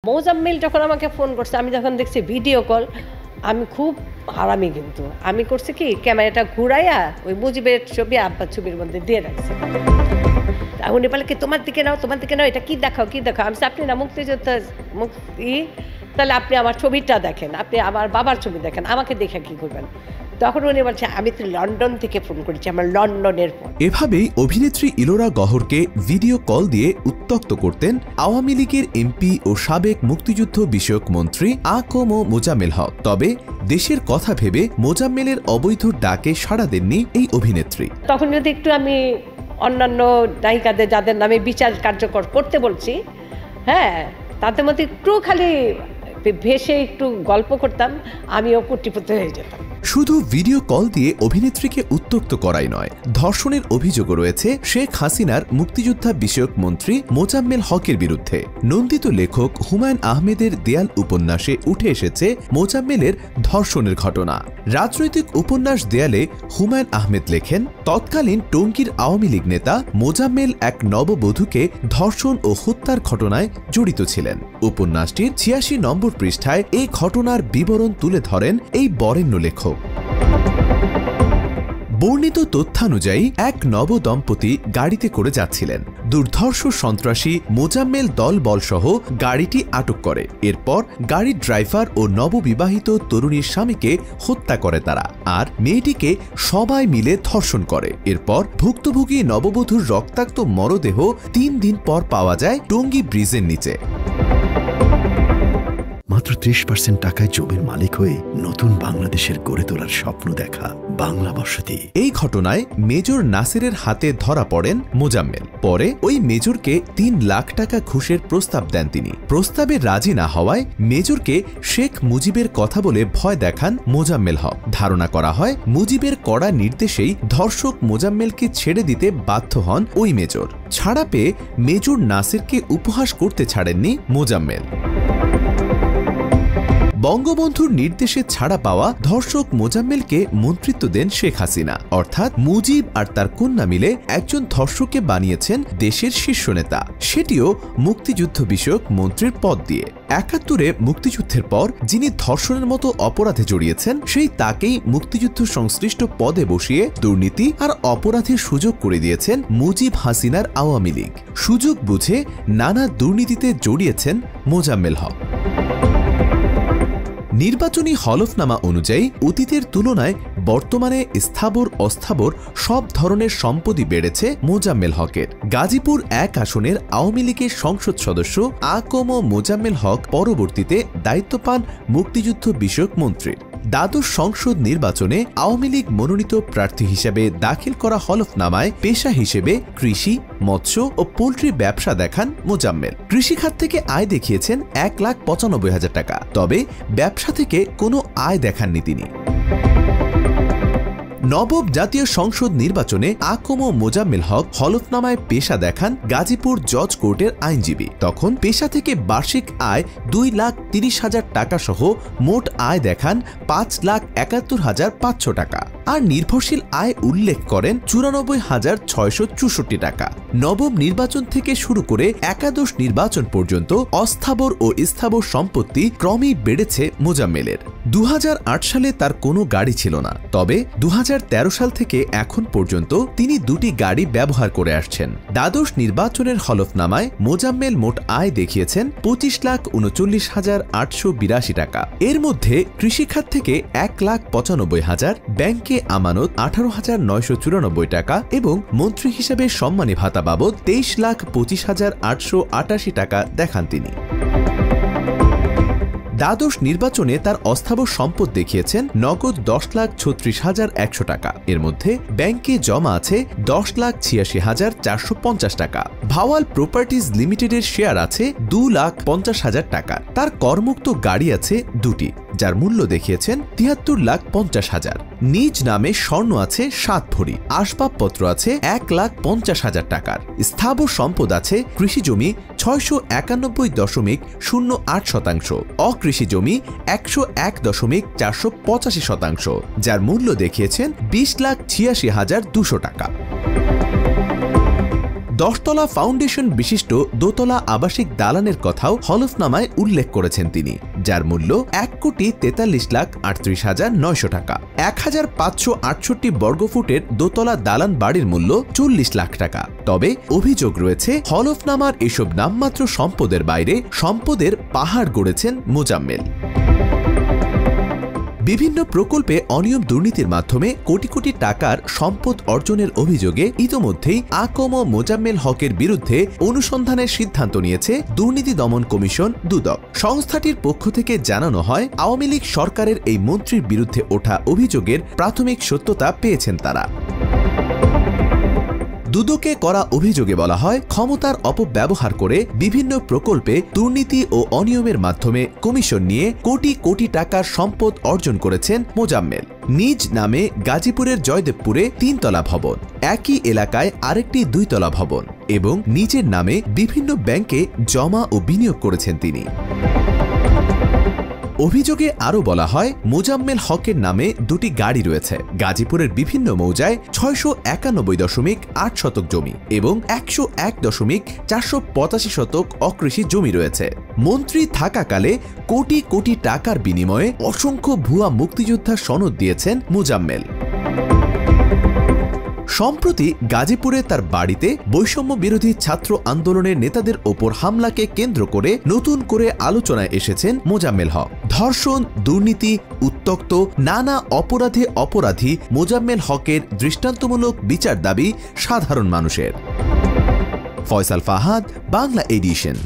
মোজাম্মেল যখন আমাকে ফোন করছে, আমি যখন দেখছি ভিডিও কল, আমি খুব হারামি, কিন্তু আমি করছি কি ক্যামেরাটা ঘুরাইয়া ওই মুজিবের ছবি আব্বার ছবির মধ্যে দিয়ে রাখছি। উনি বলে কি তোমার দিকে নাও, তোমার দিকে নাও, এটা কি দেখাও কি দেখাও। আমি আপনি না মুক্তিযোদ্ধা মুক্তি, তাহলে আপনি আমার ছবিটা দেখেন, আপনি আমার বাবার ছবি দেখেন, আমাকে দেখে কি করবেন। তখন উনি বলছে আমি তো লন্ডন থেকে ফোন করেছি, আমার লন্ডনের ফোন। এভাবেই অভিনেত্রী ইলোরা গহরকে ভিডিও কল দিয়ে উত্ত্যক্ত করতেন আওয়ামী লীগের এমপি ও সাবেক মুক্তিযুদ্ধ বিষয়ক মন্ত্রী আ.ক.ম মোজাম্মেল হক। তবে দেশের কথা ভেবে মোজাম্মেলের অবৈধ ডাকে সাড়া দেননি এই অভিনেত্রী। তখন যদি একটু আমি অন্যান্য নায়িকাদের যাদের নামে বিচার কার্যকর করতে বলছি, হ্যাঁ, তাদের মধ্যে একটু খালি ভেসে একটু গল্প করতাম, আমিও কোটিপতি হয়ে যেতাম। শুধু ভিডিও কল দিয়ে অভিনেত্রীকে উত্ত্যক্ত করাই নয়, ধর্ষণের অভিযোগও রয়েছে শেখ হাসিনার মুক্তিযোদ্ধা বিষয়ক মন্ত্রী মোজাম্মেল হকের বিরুদ্ধে। নন্দিত লেখক হুমায়ুন আহমেদের দেয়াল উপন্যাসে উঠে এসেছে মোজাম্মেলের ধর্ষণের ঘটনা। রাজনৈতিক উপন্যাস দেয়ালে হুমায়ুন আহমেদ লেখেন, তৎকালীন টঙ্গীর আওয়ামী লীগ নেতা মোজাম্মেল এক নববধূকে ধর্ষণ ও হত্যার ঘটনায় জড়িত ছিলেন। উপন্যাসটির ৮৬ নম্বর পৃষ্ঠায় এই ঘটনার বিবরণ তুলে ধরেন এই বরেণ্য লেখক। বর্ণিত তথ্যানুযায়ী এক নব দম্পতি গাড়িতে করে যাচ্ছিলেন। দুর্ধর্ষ সন্ত্রাসী মোজাম্মেল দলবলসহ গাড়িটি আটক করে। এরপর গাড়ির ড্রাইভার ও নববিবাহিত তরুণীর স্বামীকে হত্যা করে তারা, আর মেয়েটিকে সবাই মিলে ধর্ষণ করে। এরপর ভুক্তভোগী নববধূর রক্তাক্ত মরদেহ ৩ দিন পর পাওয়া যায় টঙ্গী ব্রিজের নিচে। মাত্র ৩০% টাকায় জমির মালিক হয়ে নতুন বাংলাদেশের গড়ে তোলার স্বপ্ন দেখা বাংলা বসতি। এই ঘটনায় মেজর নাসিরের হাতে ধরা পড়েন মোজাম্মেল। পরে ওই মেজরকে ৩ লাখ টাকা ঘুষের প্রস্তাব দেন তিনি। প্রস্তাবে রাজি না হওয়ায় মেজরকে শেখ মুজিবের কথা বলে ভয় দেখান মোজাম্মেল হক। ধারণা করা হয় মুজিবের কড়া নির্দেশেই ধর্ষক মোজাম্মেলকে ছেড়ে দিতে বাধ্য হন ওই মেজর। ছাড়া পেয়ে মেজর নাসিরকে উপহাস করতে ছাড়েননি মোজাম্মেল। বঙ্গবন্ধুর নির্দেশে ছাড়া পাওয়া ধর্ষক মোজাম্মেলকে মন্ত্রিত্ব দেন শেখ হাসিনা। অর্থাৎ মুজিব আর তার কন্যা মিলে একজন ধর্ষককে বানিয়েছেন দেশের শীর্ষ নেতা, সেটিও মুক্তিযুদ্ধ বিষয়ক মন্ত্রীর পদ দিয়ে। ৭১-এ মুক্তিযুদ্ধের পর যিনি ধর্ষণের মতো অপরাধে জড়িয়েছেন, সেই তাকেই মুক্তিযুদ্ধ সংশ্লিষ্ট পদে বসিয়ে দুর্নীতি আর অপরাধের সুযোগ করে দিয়েছেন মুজিব হাসিনার আওয়ামী লীগ। সুযোগ বুঝে নানা দুর্নীতিতে জড়িয়েছেন মোজাম্মেল হক। নির্বাচনী হলফনামা অনুযায়ী অতীতের তুলনায় বর্তমানে স্থাবর অস্থাবর সব ধরনের সম্পত্তি বেড়েছে মোজাম্মেল হকের। গাজীপুর ১ আসনের আওয়ামী লীগের সংসদ সদস্য আ.ক.ম মোজাম্মেল হক পরবর্তীতে দায়িত্ব পান মুক্তিযুদ্ধ বিষয়ক মন্ত্রী। দ্বাদশ সংসদ নির্বাচনে আওয়ামী লীগ মনোনীত প্রার্থী হিসেবে দাখিল করা হলফনামায় পেশা হিসেবে কৃষি, মৎস্য ও পোল্ট্রি ব্যবসা দেখান মোজাম্মেল। কৃষিখাত থেকে আয় দেখিয়েছেন ১,৯৫,০০০ টাকা, তবে ব্যবসা থেকে কোনো আয় দেখাননি তিনি। নবম জাতীয় সংসদ নির্বাচনে আ.ক.ম মোজাম্মেল হক হলফনামায় পেশা দেখান গাজীপুর জজ কোর্টের আইনজীবী। তখন পেশা থেকে বার্ষিক আয় ২,৩০,০০০ টাকা সহ মোট আয় দেখান ৫,৭১,৫০০ টাকা, আর নির্ভরশীল আয় উল্লেখ করেন ৯৪,৬৬৪ টাকা। নবম নির্বাচন থেকে শুরু করে একাদশ নির্বাচন পর্যন্ত অস্থাবর ও স্থাবর সম্পত্তি ক্রমেই বেড়েছে মোজাম্মেলের। ২০০৮ সালে তার কোনো গাড়ি ছিল না, তবে ২০১৩ সাল থেকে এখন পর্যন্ত তিনি ২টি গাড়ি ব্যবহার করে আসছেন। দ্বাদশ নির্বাচনের হলফনামায় মোজাম্মেল মোট আয় দেখিয়েছেন ২৫,৩৯,৮৮২ টাকা। এর মধ্যে কৃষিখাত থেকে ১,৯৫,০০০, ব্যাংকে আমানত ১৮,৯৯৪ টাকা এবং মন্ত্রী হিসেবে সম্মানী ভাতা বাবদ ২৩,২৫,৮৮৮ টাকা দেখান তিনি। দ্বাদশ নির্বাচনে তার অস্থাবর সম্পদ দেখিয়েছেন নগদ ১০,৩৬,১০০ টাকা। এর মধ্যে ব্যাংকে জমা আছে ১০,৮৬,৪৫০ টাকা। ভাওয়াল প্রপার্টিজ লিমিটেডের শেয়ার আছে ২,৫০,০০০ টাকা। তার করমুক্ত গাড়ি আছে ২টি, যার মূল্য দেখিয়েছেন ৭৩,৫০,০০০। নিজ নামে স্বর্ণ আছে ৭ ভরি, আসবাবপত্র আছে ১,৫০,০০০ টাকার। স্থাবর সম্পদ আছে কৃষি জমি ৬৯১.০৮ শতাংশ, অকৃষি জমি ১০১.৪৮৫ শতাংশ, যার মূল্য দেখিয়েছেন ২০,৮৬,২০০ টাকা। 10 তলা ফাউন্ডেশন বিশিষ্ট দোতলা আবাসিক দালানের কথাও হলফনামায় উল্লেখ করেছেন তিনি, যার মূল্য 1,43,38,900 টাকা। 1,568 বর্গফুটের দোতলা দালান বাড়ির মূল্য 40 লাখ টাকা। তবে অভিযোগ রয়েছে হলফনামার এসব নামমাত্র সম্পদের বাইরে সম্পদের পাহাড় গড়েছেন মোজাম্মেল। বিভিন্ন প্রকল্পে অনিয়ম দুর্নীতির মাধ্যমে কোটি কোটি টাকার সম্পদ অর্জনের অভিযোগে ইতোমধ্যেই আকম মোজাম্মেল হকের বিরুদ্ধে অনুসন্ধানের সিদ্ধান্ত নিয়েছে দুর্নীতি দমন কমিশন দুদক। সংস্থাটির পক্ষ থেকে জানানো হয়, আওয়ামী লীগ সরকারের এই মন্ত্রীর বিরুদ্ধে ওঠা অভিযোগের প্রাথমিক সত্যতা পেয়েছেন তারা। দুদকে করা অভিযোগে বলা হয়, ক্ষমতার অপব্যবহার করে বিভিন্ন প্রকল্পে দুর্নীতি ও অনিয়মের মাধ্যমে কমিশন নিয়ে কোটি কোটি টাকার সম্পদ অর্জন করেছেন মোজাম্মেল। নিজ নামে গাজীপুরের জয়দেবপুরে 3 তলা ভবন, একই এলাকায় আরেকটি 2 তলা ভবন এবং নিজের নামে বিভিন্ন ব্যাংকে জমা ও বিনিয়োগ করেছেন তিনি। অভিযোগে আরও বলা হয়, মোজাম্মেল হকের নামে 2টি গাড়ি রয়েছে। গাজীপুরের বিভিন্ন মৌজায় 691.8 শতক জমি এবং 101.485 শতক অকৃষি জমি রয়েছে। মন্ত্রী থাকাকালে কোটি কোটি টাকার বিনিময়ে অসংখ্য ভুয়া মুক্তিযোদ্ধা সনদ দিয়েছেন মোজাম্মেল। সম্প্রতি গাজীপুরে তার বাড়িতে বৈষম্য বিরোধী ছাত্র আন্দোলনের নেতাদের ওপর হামলাকে কেন্দ্র করে নতুন করে আলোচনায় এসেছেন মোজাম্মেল হক। ধর্ষণ, দুর্নীতি, উত্তক্ত নানা অপরাধে অপরাধী মোজাম্মেল হকের দৃষ্টান্তমূলক বিচার দাবি সাধারণ মানুষের। ফয়সাল ফাহাদ, বাংলা এডিশন।